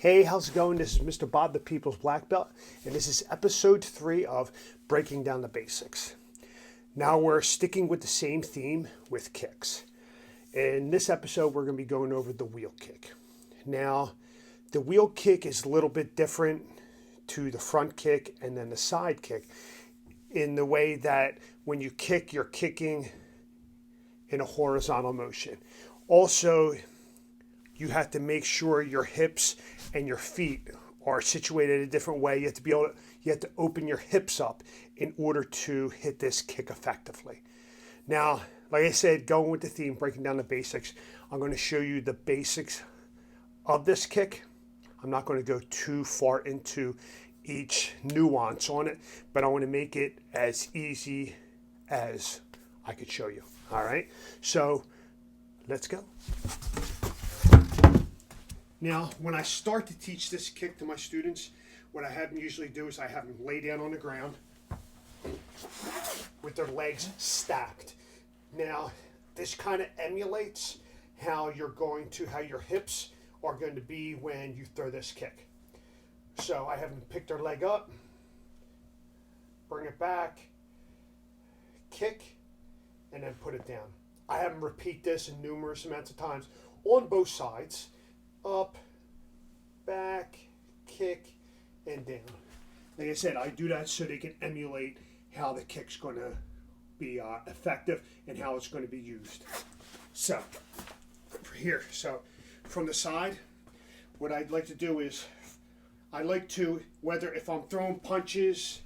Hey, how's it going? This is Mr. Bob, the People's Black Belt, and this is episode 3 of Breaking Down the Basics. Now we're sticking with the same theme with kicks. In this episode, we're going to be going over the wheel kick. Now, the wheel kick is a little bit different to the front kick and then the side kick in the way that when you kick, you're kicking in a horizontal motion. Also, you have to make sure your hips and your feet are situated a different way. You have to open your hips up in order to hit this kick effectively. Now, like I said, going with the theme, breaking down the basics, I'm going to show you the basics of this kick. I'm not going to go too far into each nuance on it, but I want to make it as easy as I could show you. All right, so let's go. Now, when I start to teach this kick to my students, what I have them usually do is I have them lay down on the ground with their legs stacked. Now, this kind of emulates how your hips are going to be when you throw this kick. So I have them pick their leg up, bring it back, kick, and then put it down. I have them repeat this in numerous amounts of times on both sides. Up, back, kick, and down. Like I said, I do that so they can emulate how the kick's going to be effective and how it's going to be used. So, from the side, what I'd like to do is, whether if I'm throwing punches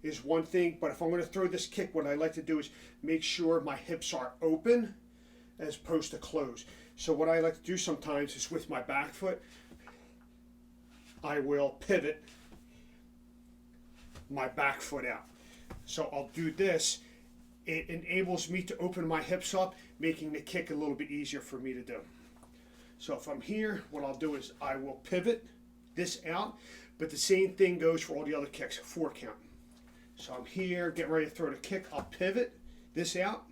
is one thing, but if I'm going to throw this kick, what I like to do is make sure my hips are open as opposed to closed. So what I like to do sometimes is with my back foot, I will pivot my back foot out. So I'll do this. It enables me to open my hips up, making the kick a little bit easier for me to do. So if I'm here, what I'll do is I will pivot this out, but the same thing goes for all the other kicks, 4 count. So I'm here, getting ready to throw the kick. I'll pivot this out.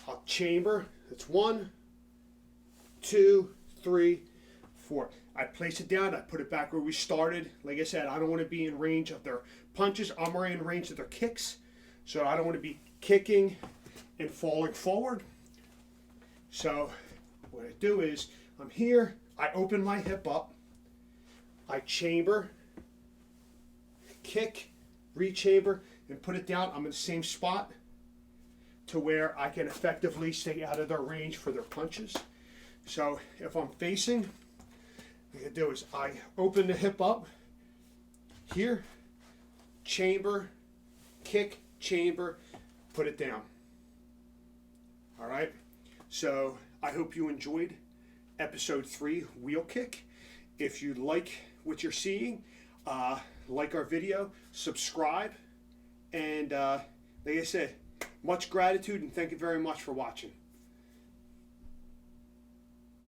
I'll chamber. That's 1, 2, 3, 4. I place it down. I put it back where we started. Like I said, I don't want to be in range of their punches. I'm already in range of their kicks. So I don't want to be kicking and falling forward. So what I do is I'm here. I open my hip up. I chamber, kick, re-chamber, and put it down. I'm in the same spot to where I can effectively stay out of their range for their punches. So if I'm facing, what I do is I open the hip up here, chamber, kick, chamber, put it down. All right. So I hope you enjoyed episode 3, wheel kick. If you like what you're seeing, like our video, subscribe, and like I said, much gratitude and thank you very much for watching.